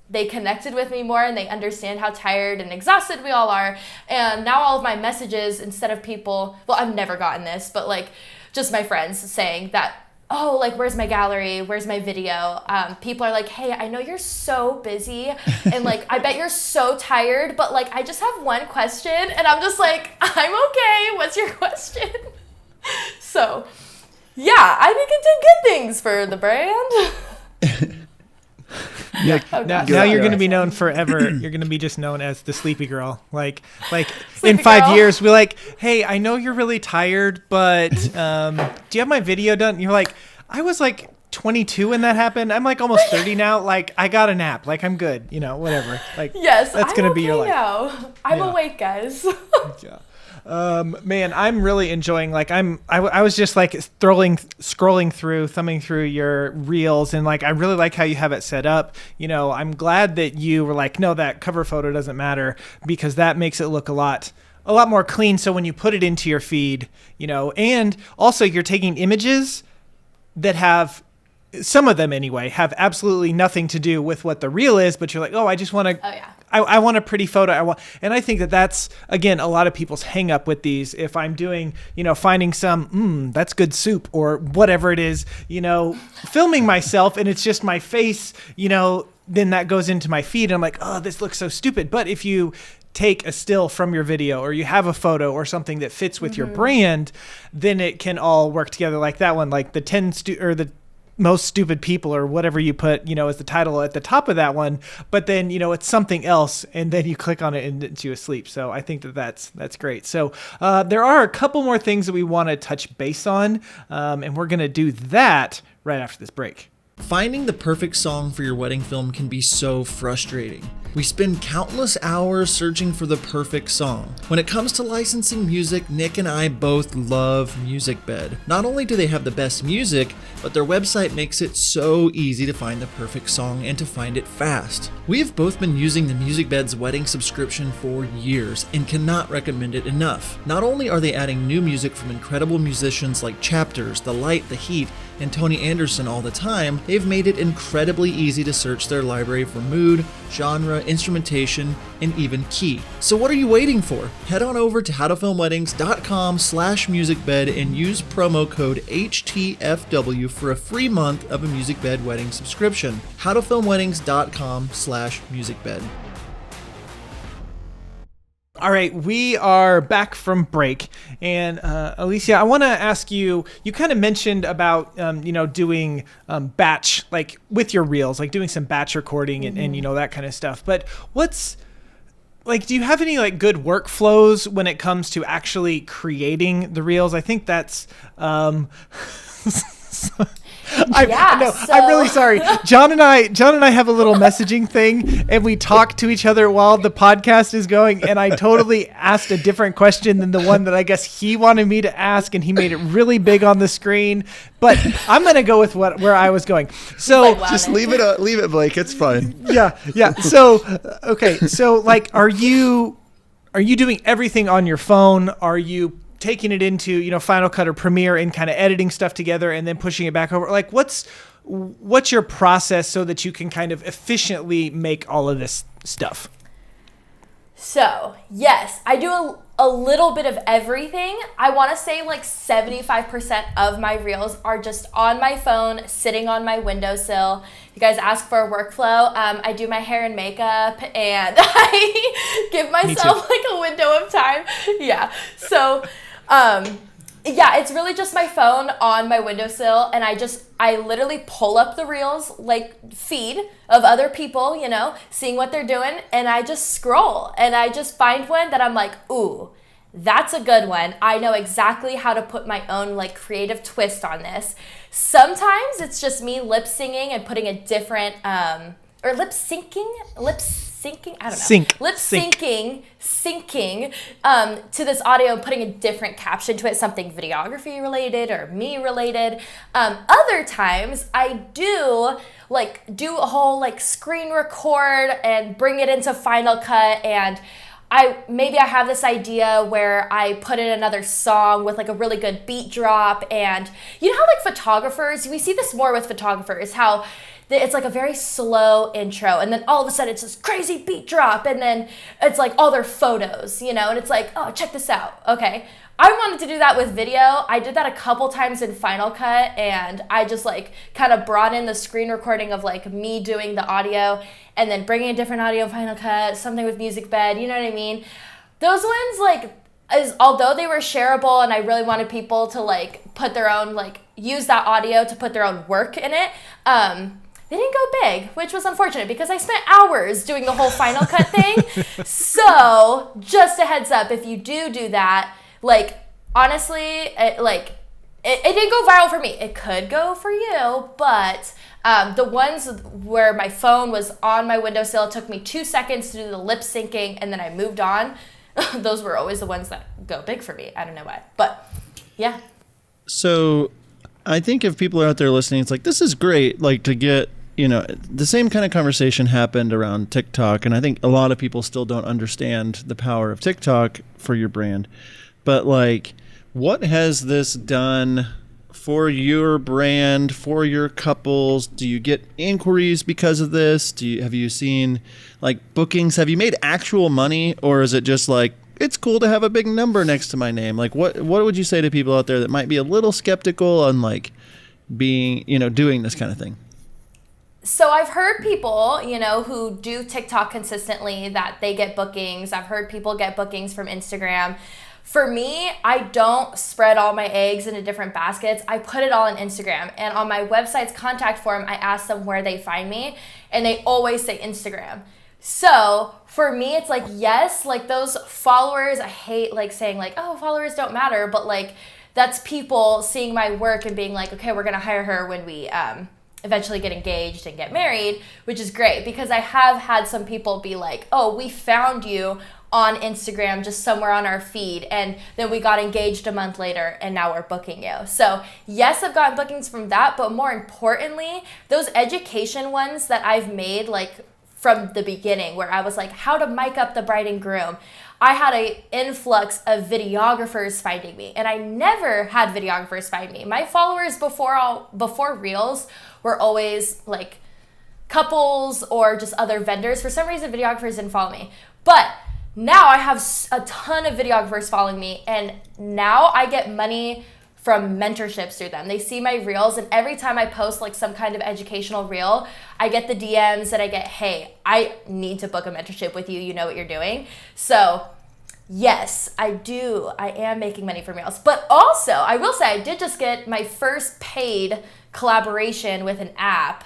they connected with me more and they understand how tired and exhausted we all are. And now all of my messages, instead of people, well, I've never gotten this, but like just my friends saying that, oh, like, where's my gallery? Where's my video? People are like, hey, I know you're so busy and like, I bet you're so tired, but like, I just have one question. And I'm just like, I'm okay. What's your question? So yeah, I think it did good things for the brand. Yeah. Oh, Now gosh. you're going to be known forever. You're going to be just known as the sleepy girl. Like in Sleepy 5 girl. years, we're like, hey, I know you're really tired, but do you have my video done? And you're like, I was like 22 when that happened. I'm like almost 30 now. Like I got a nap. Like I'm good. You know, whatever. Like Yes, that's going to be your life. now. I'm Yeah. awake, guys. Yeah. Man, I'm really enjoying, like, I was just like scrolling through, thumbing through your reels, and like, I really like how you have it set up. You know, I'm glad that you were like, no, that cover photo doesn't matter, because that makes it look a lot more clean. So when you put it into your feed, you know, and also you're taking images that have, some of them anyway, have absolutely nothing to do with what the reel is, but you're like, oh, I just want to, Oh, yeah. I want a pretty photo. And I think that that's, again, a lot of people's hang up with these. If I'm doing, you know, finding some, that's good soup or whatever it is, you know, filming myself and it's just my face, you know, then that goes into my feed and I'm like, oh, this looks so stupid. But if you take a still from your video or you have a photo or something that fits with your brand, then it can all work together, like that one, like the 10 or the most stupid people or whatever you put, you know, as the title at the top of that one, but then, you know, it's something else and then you click on it and it's you asleep. So I think that that's great. So there are a couple more things that we want to touch base on, and we're going to do that right after this break. Finding the perfect song for your wedding film can be so frustrating. We spend countless hours searching for the perfect song. When it comes to licensing music, Nick and I both love MusicBed. Not only do they have the best music, but their website makes it so easy to find the perfect song and to find it fast. We have both been using the MusicBed's wedding subscription for years and cannot recommend it enough. Not only are they adding new music from incredible musicians like Chapters, The Light, The Heat, and Tony Anderson all the time, they've made it incredibly easy to search their library for mood, genre, instrumentation, and even key. So what are you waiting for? Head on over to howtofilmweddings.com/musicbed and use promo code HTFW for a free month of a MusicBed wedding subscription. howtofilmweddings.com/musicbed. All right, we are back from break, and Alesia, I want to ask you. You kind of mentioned about you know, doing batch, like with your reels, like doing some batch recording and you know, that kind of stuff. But like, do you have any like good workflows when it comes to actually creating the reels? I think that's, I'm really sorry. John and I have a little messaging thing, and we talk to each other while the podcast is going. And I totally asked a different question than the one that I guess he wanted me to ask, and he made it really big on the screen. But I'm gonna go with where I was going. So just leave it, Blake. It's fine. Yeah. So okay. So like, are you doing everything on your phone? Are you taking it into, Final Cut or Premiere and kind of editing stuff together and then pushing it back over? Like, what's your process so that you can kind of efficiently make all of this stuff? So, yes, I do a little bit of everything. I want to say like 75% of my reels are just on my phone, sitting on my windowsill. You guys ask for a workflow. I do my hair and makeup, and I give myself like a window of time. Yeah. So, yeah, it's really just my phone on my windowsill, and I literally pull up the reels, like feed of other people, seeing what they're doing, and I just scroll, and I just find one that I'm like, ooh, that's a good one. I know exactly how to put my own like creative twist on this. Sometimes it's just me lip singing and putting a different, or lip syncing, I don't know. Lip syncing to this audio and putting a different caption to it, something videography related or me related. Other times I do a whole like screen record and bring it into Final Cut, and I have this idea where I put in another song with like a really good beat drop. And you know how like photographers, we see this more with photographers, how it's like a very slow intro, and then all of a sudden it's this crazy beat drop, and then it's like all their photos, and it's like, oh, check this out. Okay. I wanted to do that with video. I did that a couple times in Final Cut, and I just like kind of brought in the screen recording of like me doing the audio and then bringing a different audio in Final Cut, something with music bed, you know what I mean? Those ones, although they were shareable and I really wanted people to like put their own, like use that audio to put their own work in it, they didn't go big, which was unfortunate because I spent hours doing the whole Final Cut thing. So just a heads up, if you do that, like, honestly, it didn't go viral for me. It could go for you, but the ones where my phone was on my windowsill, it took me 2 seconds to do the lip syncing, and then I moved on. Those were always the ones that go big for me. I don't know why, but yeah. So I think if people are out there listening, it's like, this is great, like to get, the same kind of conversation happened around TikTok, and I think a lot of people still don't understand the power of TikTok for your brand. But like, what has this done for your brand, for your couples? Do you get inquiries because of this? Have you seen like bookings? Have you made actual money, or is it just like, it's cool to have a big number next to my name? Like, what would you say to people out there that might be a little skeptical on like being, doing this kind of thing? So I've heard people, who do TikTok consistently that they get bookings. I've heard people get bookings from Instagram. For me, I don't spread all my eggs into different baskets. I put it all on Instagram. And on my website's contact form, I ask them where they find me, and they always say Instagram. So for me, it's like, yes, like those followers, I hate like saying like, oh, followers don't matter, but like that's people seeing my work and being like, okay, we're going to hire her when we eventually get engaged and get married, which is great because I have had some people be like, oh, we found you on Instagram, just somewhere on our feed, and then we got engaged a month later, and now we're booking you. So yes, I've gotten bookings from that, but more importantly, those education ones that I've made like from the beginning, where I was like, how to mic up the bride and groom. I had an influx of videographers finding me, and I never had videographers find me. My followers before Reels were always like couples or just other vendors. For some reason, videographers didn't follow me, but now I have a ton of videographers following me, and now I get money from mentorships through them. They see my reels, and every time I post like some kind of educational reel, I get the DMs that I get, hey, I need to book a mentorship with you. You know what you're doing. So yes, I do. I am making money from reels. But also, I will say I did just get my first paid collaboration with an app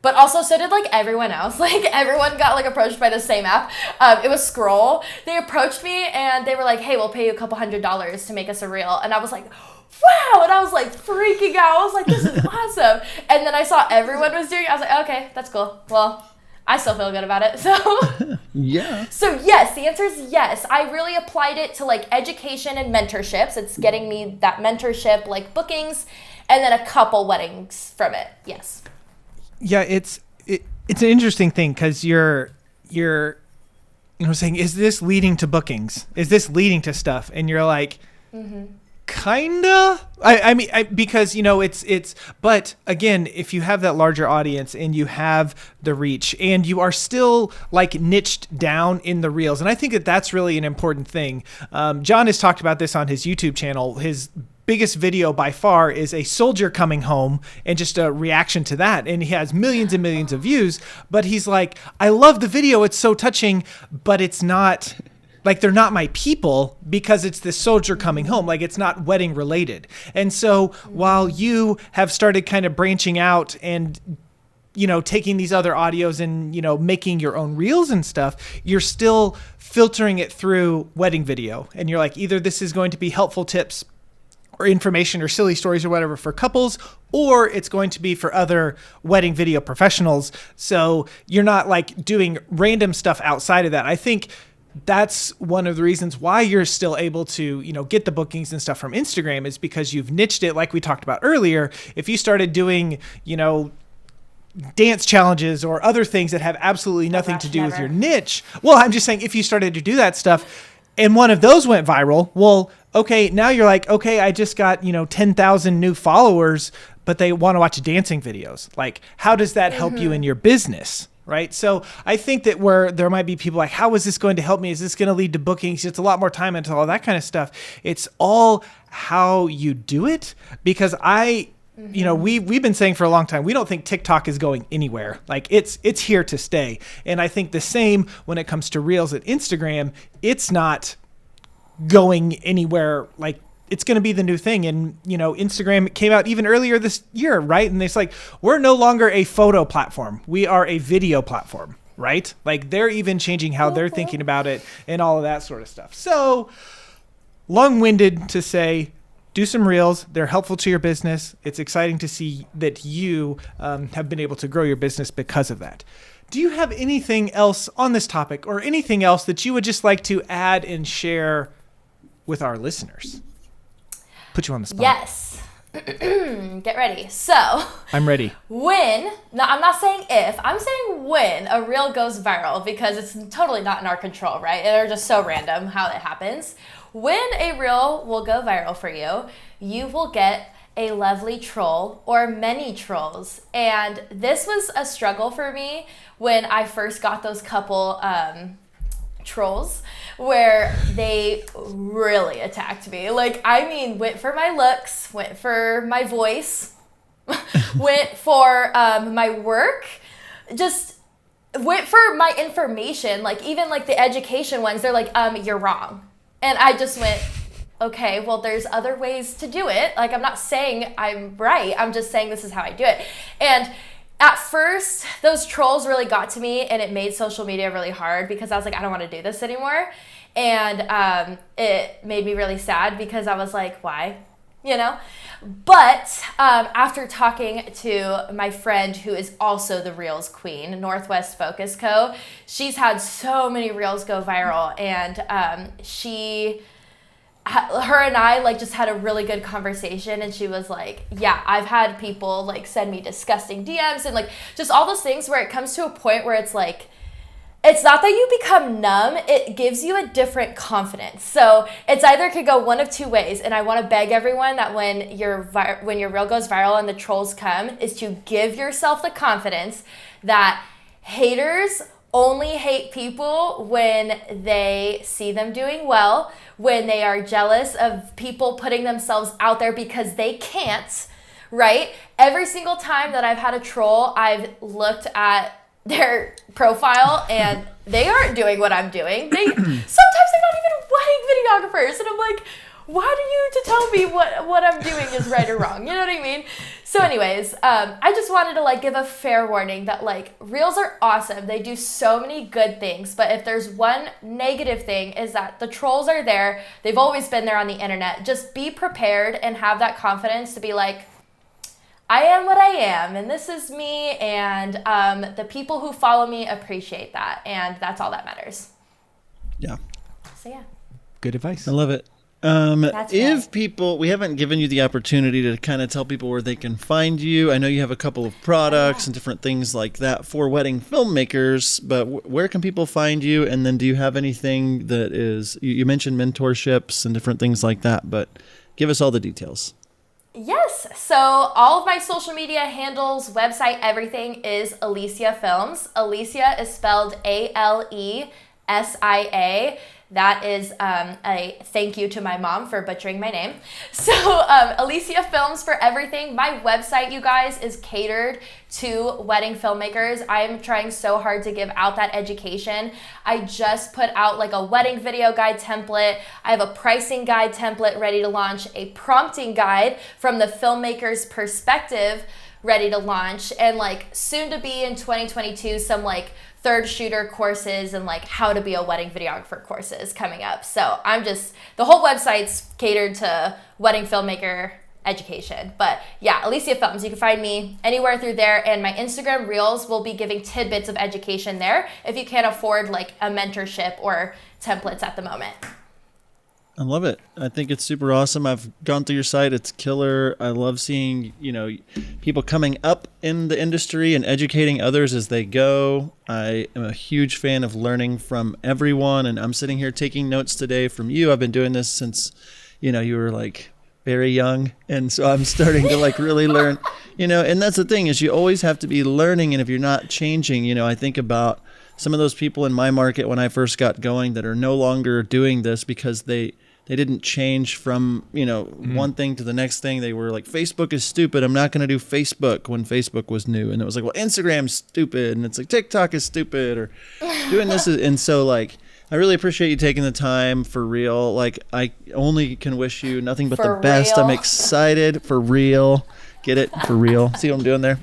But also, so did like everyone else. Like everyone got like approached by the same app. It was Scroll. They approached me and they were like, hey, we'll pay you a couple $100 to make us a reel. And I was like, wow. And I was like freaking out. I was like, this is awesome. And then I saw everyone was doing it. I was like, okay, that's cool. Well, I still feel good about it. So yeah. So yes, the answer is yes. I really applied it to like education and mentorships. It's getting me that mentorship, like bookings, and then a couple weddings from it. Yes. Yeah, it's an interesting thing because you're saying, is this leading to bookings? Is this leading to stuff? And you're like, kinda. I mean, because it's. But again, if you have that larger audience and you have the reach and you are still like niched down in the reels, and I think that that's really an important thing. John has talked about this on his YouTube channel. His biggest video by far is a soldier coming home and just a reaction to that, and he has millions and millions of views. But he's like, I love the video. It's so touching, but it's not. Like, they're not my people because it's this soldier coming home. Like, it's not wedding related. And so while you have started kind of branching out and, taking these other audios and, making your own reels and stuff, you're still filtering it through wedding video. And you're like, either this is going to be helpful tips or information or silly stories or whatever for couples, or it's going to be for other wedding video professionals. So you're not like doing random stuff outside of that. I think that's one of the reasons why you're still able to, get the bookings and stuff from Instagram, is because you've niched it like we talked about earlier. If you started doing, dance challenges or other things that have absolutely nothing to do with your niche. Well, I'm just saying, if you started to do that stuff and one of those went viral, well, okay, now you're like, okay, I just got, 10,000 new followers, but they want to watch dancing videos. Like, how does that help you in your business? Right. So I think that where there might be people like, how is this going to help me? Is this going to lead to bookings? It's a lot more time into all that kind of stuff. It's all how you do it, because we've been saying for a long time, we don't think TikTok is going anywhere. Like it's here to stay. And I think the same when it comes to Reels at Instagram, it's not going anywhere. Like, it's going to be the new thing. And, Instagram came out even earlier this year, right? And it's like, we're no longer a photo platform. We are a video platform, right? Like, they're even changing how they're thinking about it and all of that sort of stuff. So long-winded to say, do some reels. They're helpful to your business. It's exciting to see that you have been able to grow your business because of that. Do you have anything else on this topic, or anything else that you would just like to add and share with our listeners? Put you on the spot. Yes. Get ready. So I'm ready. I'm not saying if, I'm saying when a reel goes viral, because it's totally not in our control, right? They're just so random how it happens. When a reel will go viral for you, you will get a lovely troll or many trolls. And this was a struggle for me when I first got those couple trolls, where they really attacked me. Like, went for my looks, went for my voice, went for my work, just went for my information. Like, even like the education ones, they're like, you're wrong. And I just went, okay, well, there's other ways to do it. Like, I'm not saying I'm right. I'm just saying this is how I do it. And at first, those trolls really got to me, and it made social media really hard, because I was like, I don't want to do this anymore. And it made me really sad, because I was like, why? But after talking to my friend who is also the Reels queen, Northwest Focus Co., she's had so many Reels go viral, and her and I like just had a really good conversation, and she was like, yeah, I've had people like send me disgusting DMs and like just all those things, where it comes to a point where it's like, it's not that you become numb, it gives you a different confidence. So it's either could go one of two ways, and I want to beg everyone that when your reel goes viral and the trolls come, is to give yourself the confidence that haters only hate people when they see them doing well, when they are jealous of people putting themselves out there because they can't, right? Every single time that I've had a troll, I've looked at their profile and they aren't doing what I'm doing. Sometimes they're not even wedding videographers. And I'm like, what are you to tell me what I'm doing is right or wrong? You know what I mean? So anyways, I just wanted to like give a fair warning that like Reels are awesome. They do so many good things, but if there's one negative thing is that the trolls are there. They've always been there on the internet. Just be prepared and have that confidence to be like, I am what I am, and this is me, and the people who follow me appreciate that, and that's all that matters. Yeah. So yeah. Good advice. I love it. That's If right. people, we haven't given you the opportunity to kind of tell people where they can find you. I know you have a couple of products and different things like that for wedding filmmakers, but where can people find you? And then do you have anything that is, you mentioned mentorships and different things like that, but give us all the details. Yes. So all of my social media handles, website, everything is Alesia Films. Alesia is spelled Alesia. That is a thank you to my mom for butchering my name. So Alesia Films for everything. My website, you guys, is catered to wedding filmmakers. I'm trying so hard to give out that education. I just put out like a wedding video guide template. I have a pricing guide template ready to launch, a prompting guide from the filmmaker's perspective ready to launch, and like soon to be in 2022, some like third shooter courses and like how to be a wedding videographer courses coming up. So the whole website's catered to wedding filmmaker education. But yeah, Alesia Films, you can find me anywhere through there, and my Instagram Reels will be giving tidbits of education there if you can't afford like a mentorship or templates at the moment. I love it. I think it's super awesome. I've gone through your site. It's killer. I love seeing, people coming up in the industry and educating others as they go. I am a huge fan of learning from everyone, and I'm sitting here taking notes today from you. I've been doing this since, you were like very young. And so I'm starting to like really learn, and that's the thing is you always have to be learning. And if you're not changing, I think about some of those people in my market when I first got going that are no longer doing this because they didn't change from, one thing to the next thing. They were like, Facebook is stupid. I'm not going to do Facebook when Facebook was new. And it was like, well, Instagram's stupid. And it's like, TikTok is stupid or doing this. And so like, I really appreciate you taking the time for real. Like I only can wish you nothing but the best. real. I'm excited for real. Get it? For real. See what I'm doing there?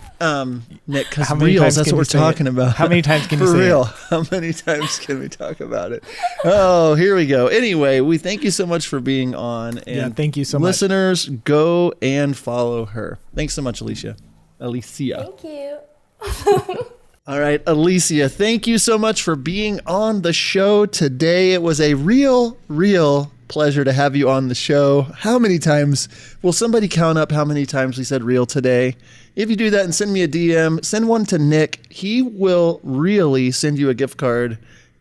Nick, because How many reals, times that's can what you we're say it? talking about. How many times can you For say real. it? How many times can we talk about it? Oh, here we go. Anyway, we thank you so much for being on. And Yeah, thank you so much. listeners, go and follow her. Thanks so much, Alesia. Thank you. All right, Alesia, thank you so much for being on the show today. It was a real pleasure to have you on the show. How many times will somebody count up how many times we said real today? If you do that and send me a DM, send one to Nick. He will really send you a gift card.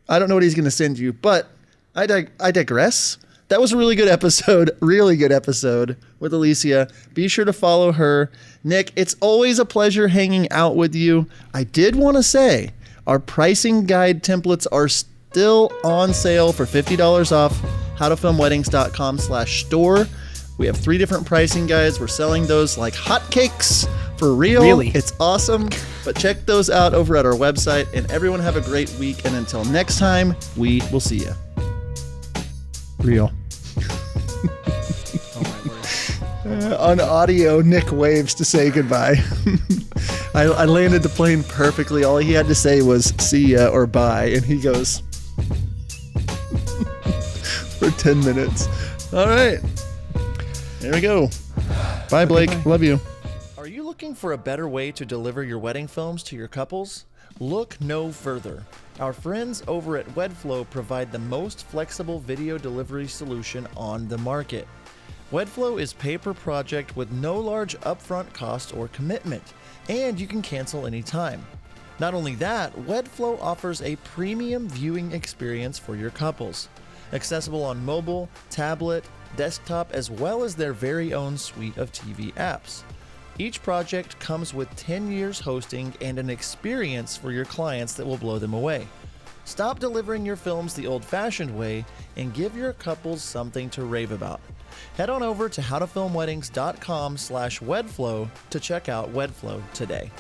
I don't know what he's going to send you, but I digress. That was a really good episode, with Alesia. Be sure to follow her. Nick, it's always a pleasure hanging out with you. I did want to say our pricing guide templates are still on sale for $50 off howtofilmweddings.com/store. We have 3 different pricing guides. We're selling those like hotcakes for real. Really? It's awesome. But check those out over at our website. And everyone have a great week. And until next time, we will see you. Real. On audio, Nick waves to say goodbye. I landed the plane perfectly. All he had to say was see ya or bye. And he goes for 10 minutes. All right. There we go. Bye, Blake. Bye. Love you. Are you looking for a better way to deliver your wedding films to your couples? Look no further. Our friends over at WedFlow provide the most flexible video delivery solution on the market. WedFlow is pay per project with no large upfront cost or commitment, and you can cancel anytime. Not only that, WedFlow offers a premium viewing experience for your couples, accessible on mobile, tablet, desktop, as well as their very own suite of TV apps. Each project comes with 10 years hosting and an experience for your clients that will blow them away. Stop delivering your films the old-fashioned way and give your couples something to rave about. Head on over to howtofilmweddings.com/wedflow to check out WedFlow today.